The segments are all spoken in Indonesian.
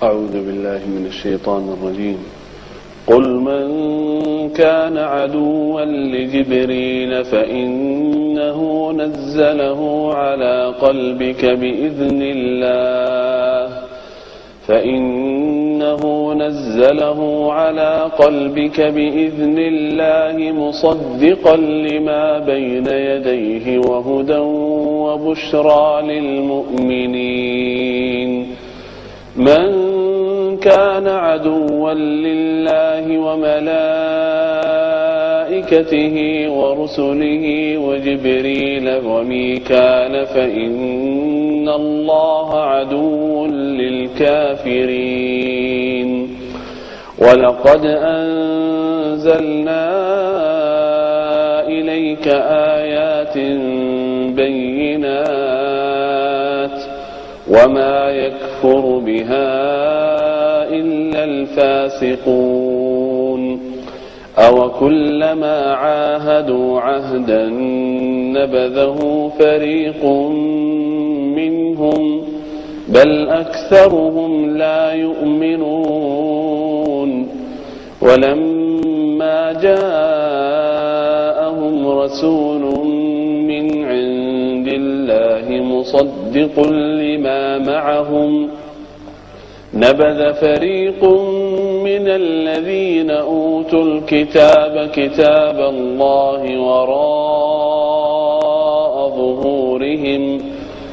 أعوذ بالله من الشيطان الرجيم قل من كان عدوا لجبريل فإنه نزله على قلبك بإذن الله مصدقا لما بين يديه وهدى وبشرى للمؤمنين من كان عدوا لله وملائكته ورسله وجبريل وميكال فإن الله عدو للكافرين ولقد أنزلنا إليك آيات بينات وما يكفر بها إلا الفاسقون أوكلما عاهدوا عهدا نبذه فريق منهم بل أكثرهم لا يؤمنون ولما جاءهم رسول من عند الله مصدق لما معهم نبذ فريق من الذين أوتوا الكتاب كتاب الله وراء ظهورهم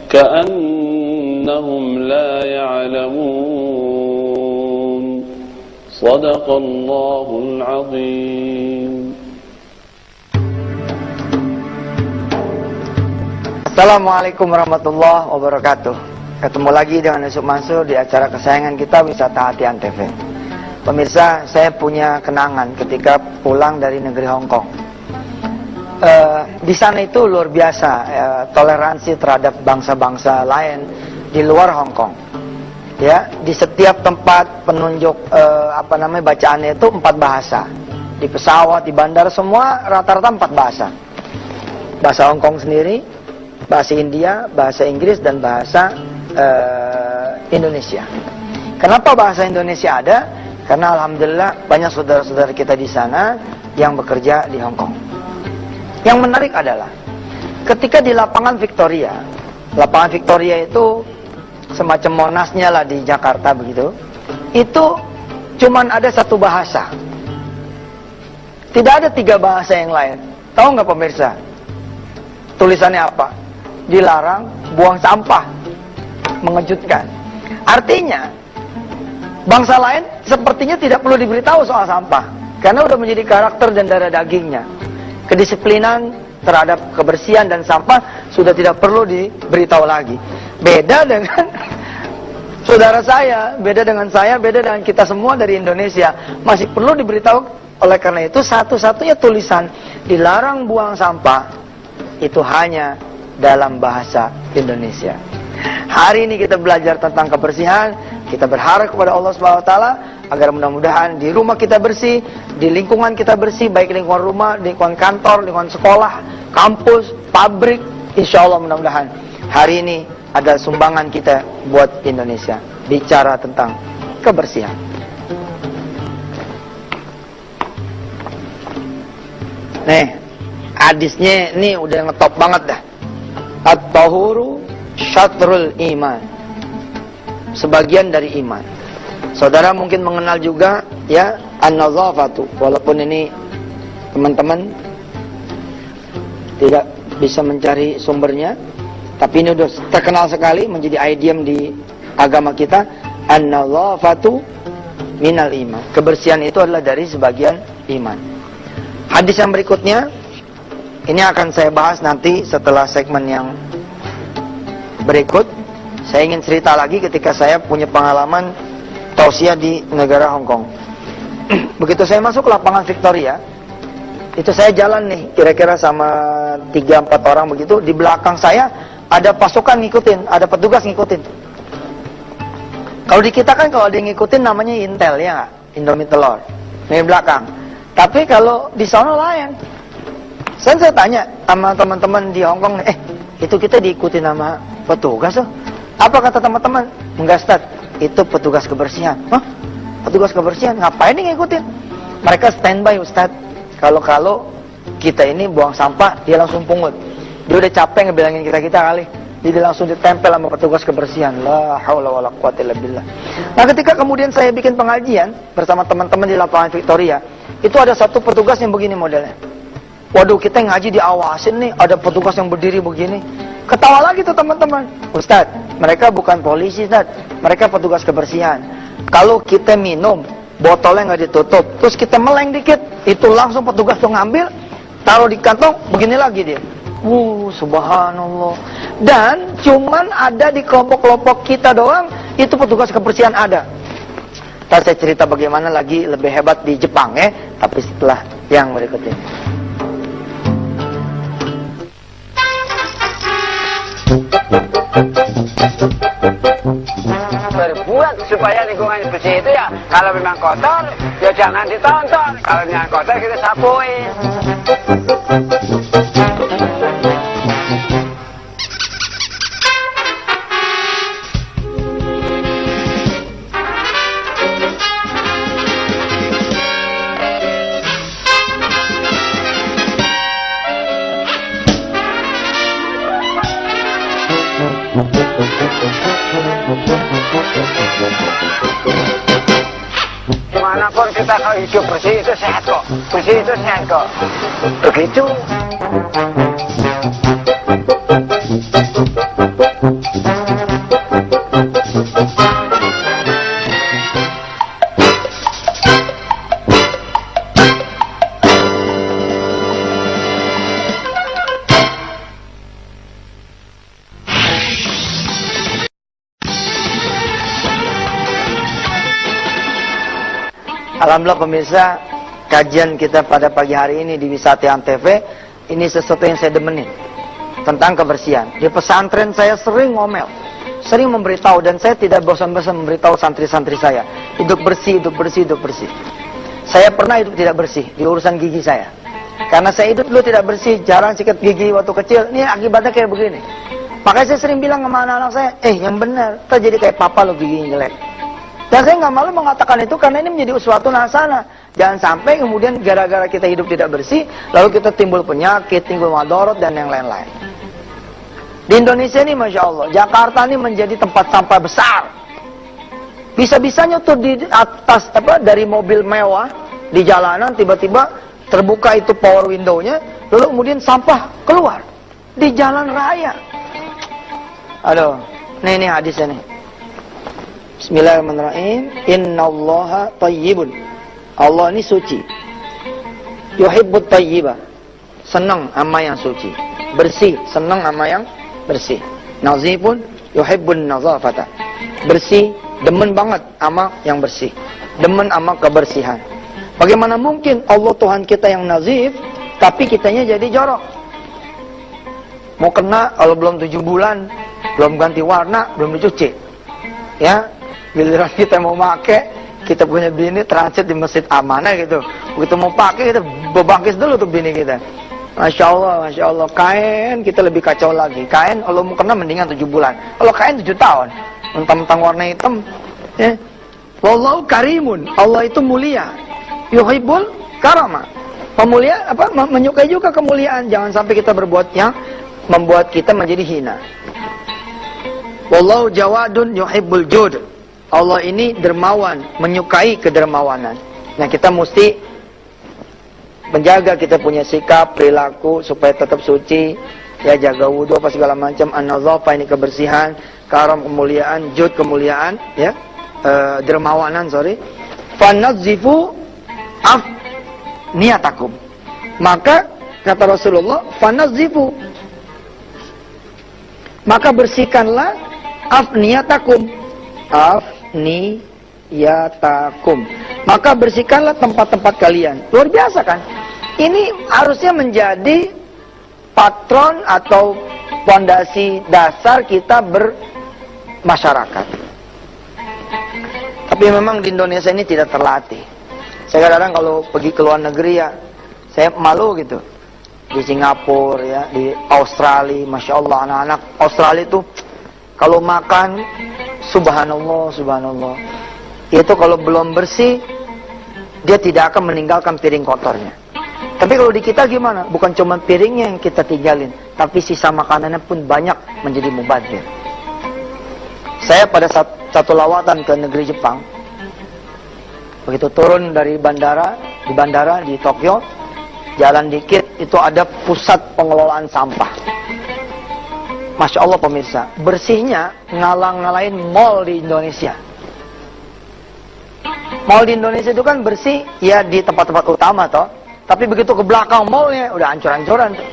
كأنهم لا يعلمون صدق الله العظيم. Assalamualaikum warahmatullahi wabarakatuh. Ketemu lagi dengan Yusuf Mansur di acara kesayangan kita, Wisata Hati Antv. Pemirsa, saya punya kenangan ketika pulang dari negeri Hong Kong. Di sana itu luar biasa toleransi terhadap bangsa-bangsa lain di luar Hong Kong. Ya, di setiap tempat penunjuk bacaannya itu 4 bahasa. Di pesawat, di bandara semua rata-rata 4 bahasa. Bahasa Hong Kong sendiri, bahasa India, bahasa Inggris, dan bahasa Indonesia. Kenapa bahasa Indonesia ada? Karena alhamdulillah banyak saudara-saudara kita di sana yang bekerja di Hong Kong. Yang menarik adalah ketika di lapangan Victoria itu semacam Monasnya lah di Jakarta begitu, itu cuman ada 1 bahasa. Tidak ada 3 bahasa yang lain. Tahu nggak pemirsa? Tulisannya apa? Dilarang buang sampah. Mengejutkan. Artinya bangsa lain sepertinya tidak perlu diberitahu soal sampah, karena udah menjadi karakter dan darah dagingnya. Kedisiplinan terhadap kebersihan dan sampah sudah tidak perlu diberitahu lagi. Beda dengan saudara saya, beda dengan saya, beda dengan kita semua dari Indonesia, masih perlu diberitahu. Oleh karena itu satu-satunya tulisan dilarang buang sampah itu hanya dalam bahasa Indonesia. Hari ini kita belajar tentang kebersihan. Kita berharap kepada Allah SWT agar mudah-mudahan di rumah kita bersih, di lingkungan kita bersih, baik lingkungan rumah, lingkungan kantor, lingkungan sekolah, kampus, pabrik. Insya Allah mudah-mudahan hari ini adalah sumbangan kita buat Indonesia. Bicara tentang kebersihan. Nih, hadisnya ini udah ngetop banget dah. At-tahuru syatrul iman, sebagian dari iman. Saudara mungkin mengenal juga ya an-nazafatu, walaupun ini teman-teman tidak bisa mencari sumbernya, tapi ini sudah terkenal sekali menjadi idiom di agama kita. An-nazafatu minal iman, kebersihan itu adalah dari sebagian iman. Hadis yang berikutnya ini akan saya bahas nanti setelah segmen yang berikut. Saya ingin cerita lagi ketika saya punya pengalaman tausiah di negara Hong Kong. Begitu saya masuk lapangan Victoria, itu saya jalan nih kira-kira sama 3-4 orang begitu. Di belakang saya ada pasukan ngikutin, ada petugas ngikutin. Kalau di kita kan kalau ada yang ngikutin namanya intel ya, Indomie telur di belakang. Tapi kalau di sana lain. Saya tanya sama teman-teman di Hong Kong, itu kita diikuti nama petugas loh. Apa kata teman-teman? Enggak, Ustaz, itu petugas kebersihan. Hah? Petugas kebersihan? Ngapain nih ngikutin? Mereka standby Ustadz. Kalau kita ini buang sampah, dia langsung pungut. Dia udah capek ngebilangin kita kali. Jadi langsung ditempel sama petugas kebersihan. La haula wala quwata illa billah. Nah, ketika kemudian saya bikin pengajian bersama teman-teman di lapangan Victoria, itu ada satu petugas yang begini modelnya. Waduh, kita ngaji diawasin nih, ada petugas yang berdiri begini. Ketawa lagi tuh teman-teman. Ustadz, mereka bukan polisi, Ustadz. Mereka petugas kebersihan. Kalau kita minum, botolnya nggak ditutup, terus kita meleng dikit, itu langsung petugas tuh ngambil, taruh di kantong, begini lagi dia. Subhanallah. Dan cuman ada di kelompok-kelompok kita doang, itu petugas kebersihan ada. Ntar saya cerita bagaimana lagi lebih hebat di Jepang ya, tapi setelah yang berikut ini. Berbuat supaya lingkungan bersih itu ya, kalau memang kotor ya jangan ditonton, kalau memang kotor kita sapuin. Dimanapun kita kalau hidup bersih itu sehat kok. Bersih itu sehat kok. Begitu. Alhamdulillah pemirsa, kajian kita pada pagi hari ini di Wisata Antv, ini sesuatu yang saya demenin tentang kebersihan. Di pesantren saya sering ngomel, sering memberitahu, dan saya tidak bosan-bosan memberitahu santri-santri saya, hidup bersih, hidup bersih, hidup bersih. Saya pernah hidup tidak bersih di urusan gigi saya, karena saya hidup dulu tidak bersih, jarang sikat gigi waktu kecil. Ini akibatnya kayak begini. Makanya saya sering bilang sama anak-anak saya, yang benar, terjadi kayak papa lo giginya jelek. Dan saya nggak malu mengatakan itu karena ini menjadi uswatun hasanah. Jangan sampai kemudian gara-gara kita hidup tidak bersih, lalu kita timbul penyakit, timbul madorot, dan yang lain-lain. Di Indonesia ini Masya Allah, Jakarta ini menjadi tempat sampah besar. Bisa-bisanya tuh di atas, dari mobil mewah, di jalanan, tiba-tiba terbuka itu power window-nya, lalu kemudian sampah keluar. Di jalan raya. Aduh, ini hadisnya nih. Bismillahirrahmanirrahim. Innallaha tayyibun. Allah ini suci. Yuhibbut tayyibah. Senang sama yang suci. Bersih, senang sama yang bersih. Nazifun yuhibbun nazafata. Bersih, demen banget sama yang bersih. Demen sama kebersihan. Bagaimana mungkin Allah Tuhan kita yang nazif, tapi kitanya jadi jorok? Mau kena kalau belum 7 bulan, belum ganti warna, belum dicuci. Ya, giliran kita mau pakai, kita punya bini transit di Masjid Amanah gitu. Begitu mau pakai, kita bebangkis dulu tuh bini kita. Masya Allah, kain kita lebih kacau lagi. Kain kalau mau kena mendingan 7 bulan. Kalau kain 7 tahun, mentang-mentang warna hitam. Ya. Wallahu karimun, Allah itu mulia. Yuhibbul karama. Pemulia menyukai juga kemuliaan. Jangan sampai kita berbuat yang membuat kita menjadi hina. Wallahu jawadun yuhibbul jud. Allah ini dermawan, menyukai kedermawanan. Nah, kita mesti menjaga kita punya sikap, perilaku supaya tetap suci, ya, jaga wudu apa segala macam. An-nazafah ini kebersihan, karam kemuliaan, jud kemuliaan, ya, dermawanan, fanadzifu niyatakum. Maka kata Rasulullah, fanadzifu, maka bersihkanlah niyatakum. Niyatakum, maka bersihkanlah tempat-tempat kalian. Luar biasa kan? Ini harusnya menjadi patron atau fondasi dasar kita bermasyarakat. Tapi memang di Indonesia ini tidak terlatih. Saya kadang-kadang kalau pergi ke luar negeri ya, saya malu gitu. Di Singapura ya, di Australia, Masya Allah, anak-anak Australia itu kalau makan Subhanallah, subhanallah. Itu kalau belum bersih, dia tidak akan meninggalkan piring kotornya. Tapi kalau di kita gimana? Bukan cuma piringnya yang kita tinggalin, tapi sisa makanannya pun banyak menjadi mubadzir. Saya pada satu lawatan ke negeri Jepang, begitu turun dari bandara, di Tokyo, jalan dikit itu ada pusat pengelolaan sampah. Masya Allah pemirsa, bersihnya ngalang-ngalain mall di Indonesia. Mall di Indonesia itu kan bersih ya di tempat-tempat utama toh, tapi begitu ke belakang mallnya udah hancur-hancuran tuh.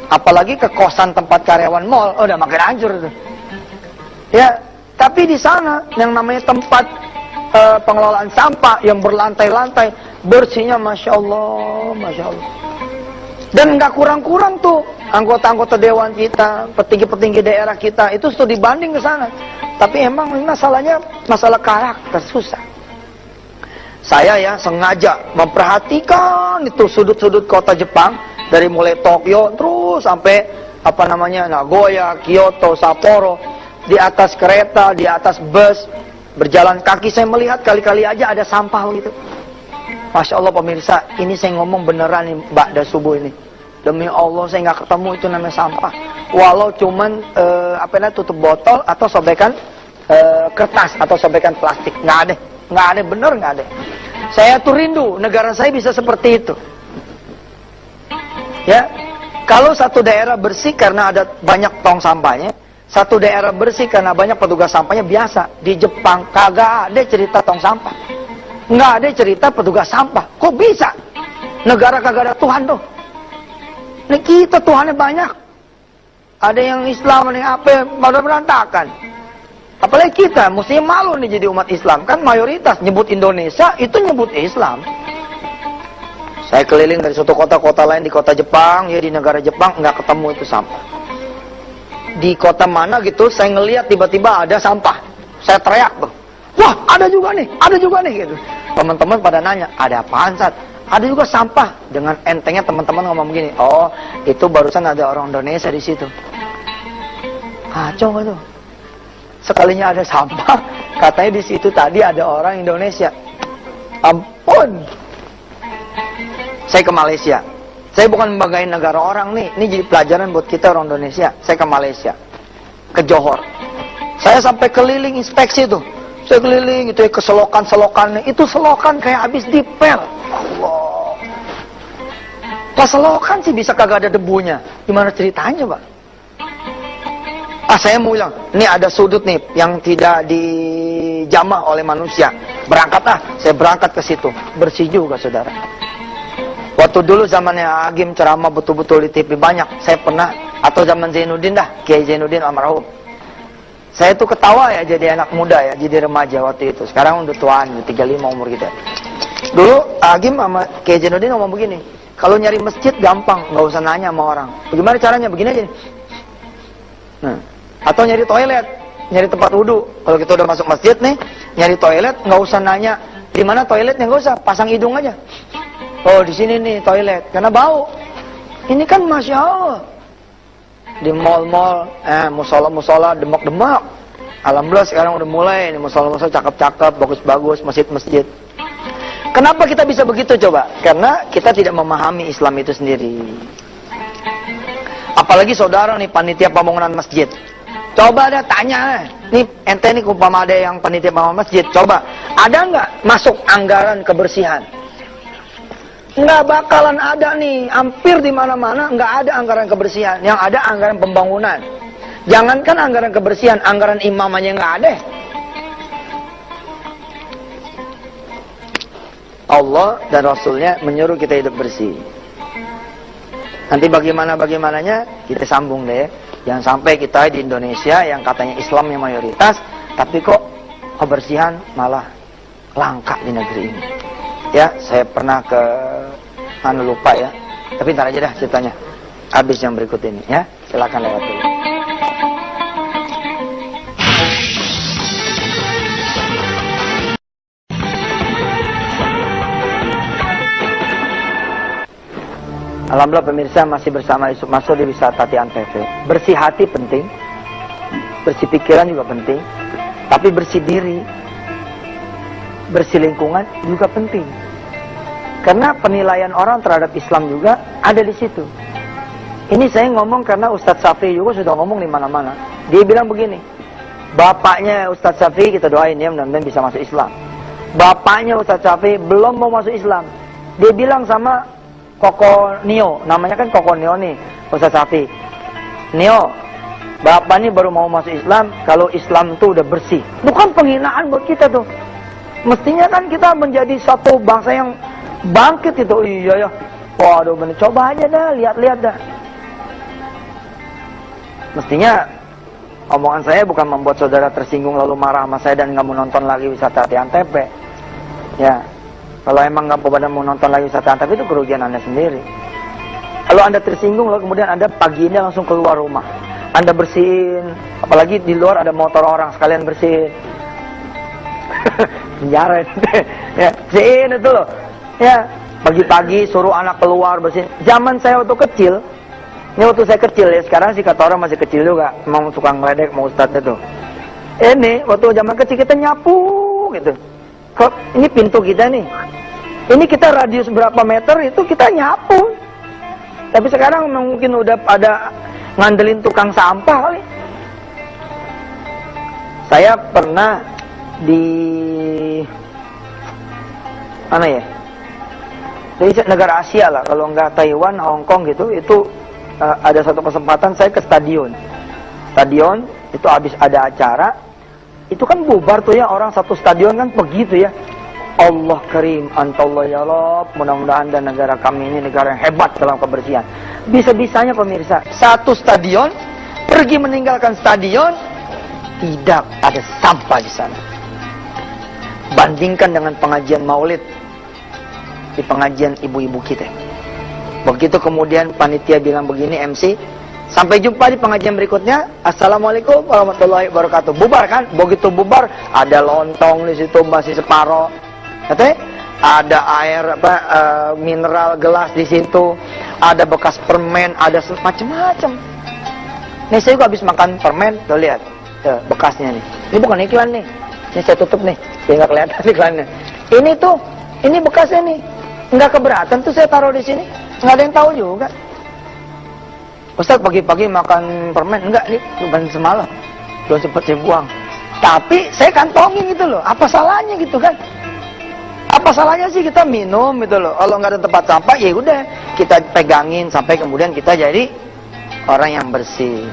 Apalagi ke kosan tempat karyawan mall, udah makin hancur tuh. Ya, tapi di sana yang namanya tempat pengelolaan sampah yang berlantai-lantai, bersihnya Masya Allah, Masya Allah. Dan nggak kurang-kurang tuh anggota-anggota dewan kita, petinggi-petinggi daerah kita, itu sudah dibanding ke sana. Tapi emang ini masalahnya masalah karakter, susah. Saya ya sengaja memperhatikan itu sudut-sudut kota Jepang, dari mulai Tokyo terus sampai Nagoya, Kyoto, Sapporo. Di atas kereta, di atas bus, berjalan kaki saya melihat kali-kali aja ada sampah gitu. Masya Allah pemirsa, ini saya ngomong beneran nih ba'da subuh ini. Demi Allah saya nggak ketemu itu namanya sampah. Walau cuman tutup botol atau sobekan kertas atau sobekan plastik, nggak ada, bener nggak ada. Saya tuh rindu negara saya bisa seperti itu. Ya, kalau satu daerah bersih karena ada banyak tong sampahnya, satu daerah bersih karena banyak petugas sampahnya, biasa. Di Jepang kagak ada cerita tong sampah, nggak ada cerita petugas sampah. Kok bisa? Negara kagak ada Tuhan tuh. Ini kita Tuhannya banyak. Ada yang Islam, ada yang apa, pada berantakan. Apalagi kita, mestinya malu nih jadi umat Islam. Kan mayoritas nyebut Indonesia, itu nyebut Islam. Saya keliling dari suatu kota-kota lain di kota Jepang, ya di negara Jepang, nggak ketemu itu sampah. Di kota mana gitu, saya ngelihat tiba-tiba ada sampah. Saya teriak tuh, wah ada juga nih gitu. Teman-teman pada nanya, ada apaan Sat? Ada juga sampah. Dengan entengnya teman-teman ngomong begini, oh itu barusan ada orang Indonesia di situ. Kacau nggak tuh? Sekalinya ada sampah, katanya di situ tadi ada orang Indonesia. Ampun. Saya ke Malaysia. Saya bukan membanggain negara orang nih. Ini jadi pelajaran buat kita orang Indonesia. Saya ke Malaysia, ke Johor. Saya sampai keliling inspeksi tuh. Saya keliling itu ya, ke selokan-selokannya. Itu selokan kayak habis dipel. Allah. Pas selokan sih bisa kagak ada debunya. Gimana ceritanya, Pak? Saya mau bilang, ini ada sudut nih yang tidak dijamah oleh manusia. Berangkat saya berangkat ke situ. Bersih juga, saudara. Waktu dulu zamannya Agim ceramah betul-betul di TV banyak. Saya pernah, atau zaman Zainuddin dah, Kiai Zainuddin almarhum. Saya tuh ketawa ya jadi anak muda ya, jadi remaja waktu itu. Sekarang udah tuaan, 35 umur kita. Dulu Agim sama Kiai Zainuddin ngomong begini, kalau nyari masjid gampang, nggak usah nanya sama orang. Bagaimana caranya? Begini aja nih. Nah, atau nyari toilet, nyari tempat wudhu. Kalau kita udah masuk masjid nih, nyari toilet, nggak usah nanya di mana toiletnya, nggak usah, pasang hidung aja. Oh di sini nih toilet, karena bau. Ini kan Masya Allah. Di mall-mall, musola-musola, demak-demak. Alhamdulillah sekarang udah mulai, nih musola-musola cakep-cakep, bagus-bagus, masjid-masjid. Kenapa kita bisa begitu coba? Karena kita tidak memahami Islam itu sendiri. Apalagi saudara nih panitia pembangunan masjid. Coba ada tanya, nih ente nih umpama ada yang panitia pembangunan masjid, coba ada nggak masuk anggaran kebersihan? Nggak bakalan ada nih, hampir di mana-mana nggak ada anggaran kebersihan, yang ada anggaran pembangunan. Jangankan anggaran kebersihan, anggaran imam aja nggak ada. Allah dan Rasulnya menyuruh kita hidup bersih. Nanti bagaimananya kita sambung deh. Jangan sampai kita di Indonesia yang katanya Islam yang mayoritas, tapi kok kebersihan malah langka di negeri ini. Ya, saya pernah ke lupa ya. Tapi ntar aja dah ceritanya. Habis yang berikut ini ya. Silakan lewat dulu. Alhamdulillah pemirsa masih bersama Yusuf Mansur di Wisata Antv. Bersih hati penting, bersih pikiran juga penting. Tapi bersih diri, bersih lingkungan juga penting. Karena penilaian orang terhadap Islam juga ada di situ. Ini saya ngomong karena Ustadz Syafi'i juga sudah ngomong di mana-mana. Dia bilang begini, bapaknya Ustadz Syafi'i kita doain ya mudah-mudahan bisa masuk Islam. Bapaknya Ustadz Syafi'i belum mau masuk Islam. Dia bilang sama Koko Nio, namanya kan Koko Nio nih, Ustadz Syafi'i. Nio, bapak nih baru mau masuk Islam kalau Islam tuh udah bersih. Bukan penghinaan buat kita tuh. Mestinya kan kita menjadi satu bangsa yang bangkit itu. Iya ya. Waduh bener, coba aja dah, lihat-lihat dah. Mestinya omongan saya bukan membuat saudara tersinggung lalu marah sama saya dan nggak mau nonton lagi wisata Antep. Ya, kalau emang nggak mau nonton lagi wisata Antep itu kerugian Anda sendiri. Kalau Anda tersinggung lalu kemudian Anda pagi ini langsung keluar rumah, Anda bersihin, apalagi di luar ada motor orang sekalian bersihin. Penjara ya, bersihin itu loh. Ya, pagi-pagi suruh anak keluar bersihin. Zaman saya waktu kecil. Ini waktu saya kecil ya, sekarang sih kata orang masih kecil juga, mau suka ngeledek mau ustadznya tuh. Ini waktu zaman kecil kita nyapu gitu. Kok ini pintu kita nih. Ini kita radius berapa meter itu kita nyapu. Tapi sekarang mungkin udah ada ngandelin tukang sampah kali. Saya pernah di mana ya? Di negara Asia lah, kalau nggak Taiwan, Hong Kong gitu, itu ada satu kesempatan saya ke stadion. Stadion itu habis ada acara, itu kan bubar tuh ya, orang satu stadion kan begitu ya. Allah karim, antallah ya Rabb, mudah-mudahan dan negara kami ini negara yang hebat dalam kebersihan. Bisa-bisanya pemirsa, satu stadion pergi meninggalkan stadion, tidak ada sampah di sana. Bandingkan dengan pengajian maulid di pengajian ibu-ibu kita. Begitu kemudian panitia bilang begini, MC, sampai jumpa di pengajian berikutnya. Assalamualaikum warahmatullahi wabarakatuh. Bubar kan? Begitu bubar, ada lontong di situ masih separoh. Katanya ada air mineral gelas di situ, ada bekas permen, ada macam-macam. Nih saya juga habis makan permen, tuh lihat bekasnya nih. Ini bukan iklan nih. Ini saya tutup nih, biar nggak kelihatan iklannya. Ini tuh, ini bekasnya nih. Nggak keberatan tuh saya taruh di sini. Nggak ada yang tahu juga. Ustaz pagi-pagi makan permen, enggak nih, bukan semalam. Belum sempat saya buang. Tapi saya kantongin gitu loh. Apa salahnya gitu kan? Apa salahnya sih kita minum gitu loh. Kalau nggak ada tempat sampah, ya udah kita pegangin sampai kemudian kita jadi orang yang bersih.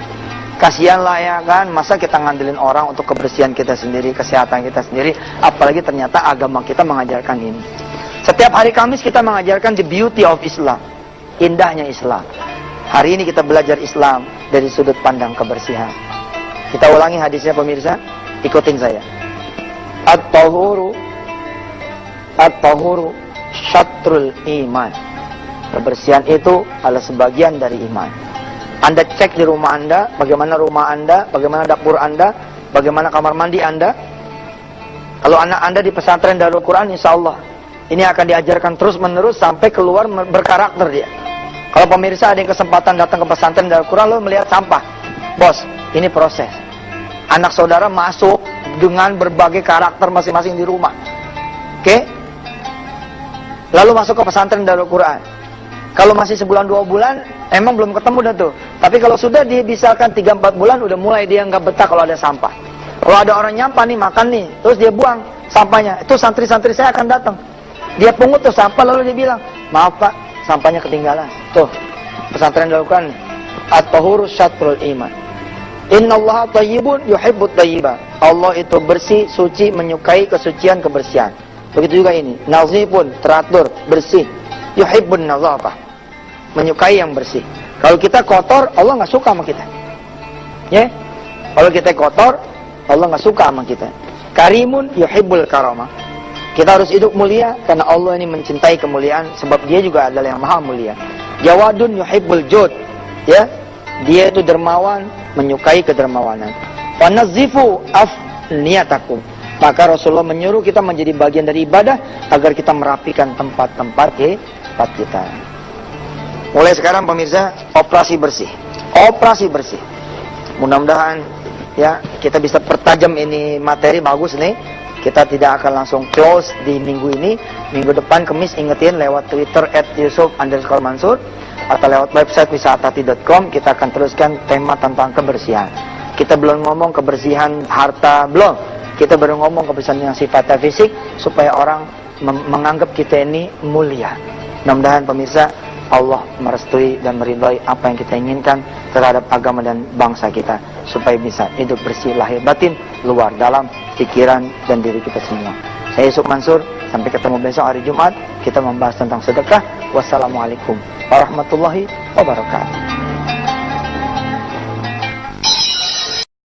Kasihan lah ya kan, masa kita ngandelin orang untuk kebersihan kita sendiri, kesehatan kita sendiri, apalagi ternyata agama kita mengajarkan ini. Setiap hari Kamis kita mengajarkan the beauty of Islam, indahnya Islam. Hari ini kita belajar Islam dari sudut pandang kebersihan. Kita ulangi hadisnya pemirsa, ikutin saya. At-tahuru syatrul iman. Kebersihan itu adalah sebagian dari iman. Anda cek di rumah Anda, bagaimana rumah Anda, bagaimana dapur Anda, bagaimana kamar mandi Anda. Kalau anak Anda di pesantren Darul Quran, insya Allah ini akan diajarkan terus-menerus sampai keluar berkarakter dia. Kalau pemirsa ada yang kesempatan datang ke pesantren Darul Quran, lo melihat sampah. Bos, ini proses. Anak saudara masuk dengan berbagai karakter masing-masing di rumah. Oke? Lalu masuk ke pesantren Darul Quran. Kalau masih sebulan 2 bulan, emang belum ketemu dah tuh. Tapi kalau sudah dia misalkan 3-4 bulan, udah mulai dia nggak betah kalau ada sampah. Kalau ada orang nyampah nih, makan nih, terus dia buang sampahnya. Itu santri-santri saya akan datang. Dia pungut tuh sampah, lalu dia bilang, maaf pak, sampahnya ketinggalan. Tuh, pesantren Darul Quran. At-tahuru syatrul iman. Innallaha thayyibun yuhibbut thayyiba. Allah itu bersih, suci, menyukai kesucian, kebersihan. Begitu juga ini. Nazifun, teratur, bersih. Yuhibbun nazafah, menyukai yang bersih. Kalau kita kotor, Allah nggak suka sama kita. Ya, kalau kita kotor, Allah nggak suka sama kita. Karimun yuhibbul karamah. Kita harus hidup mulia karena Allah ini mencintai kemuliaan, sebab Dia juga adalah yang maha mulia. Jawadun yuhibbul jud. Ya, Dia itu dermawan, menyukai kedermawanan. Wa nazifu afniyatakum. Maka Rasulullah menyuruh kita menjadi bagian dari ibadah agar kita merapikan tempat-tempat kita. Mulai sekarang pemirsa, operasi bersih. Operasi bersih. Mudah-mudahan ya kita bisa pertajam ini materi bagus nih. Kita tidak akan langsung close di minggu ini. Minggu depan Kamis ingetin lewat Twitter @yusuf_mansur atau lewat website wisatati.com kita akan teruskan tema tentang kebersihan. Kita belum ngomong kebersihan harta, belum. Kita baru ngomong kebersihan yang sifatnya fisik supaya orang menganggap kita ini mulia. Mudah-mudahan pemirsa Allah merestui dan meridhai apa yang kita inginkan terhadap agama dan bangsa kita supaya bisa hidup bersih lahir batin, luar dalam, pikiran dan diri kita semua. Saya Yusuf Mansur, sampai ketemu besok hari Jumat kita membahas tentang sedekah. Wassalamualaikum warahmatullahi wabarakatuh.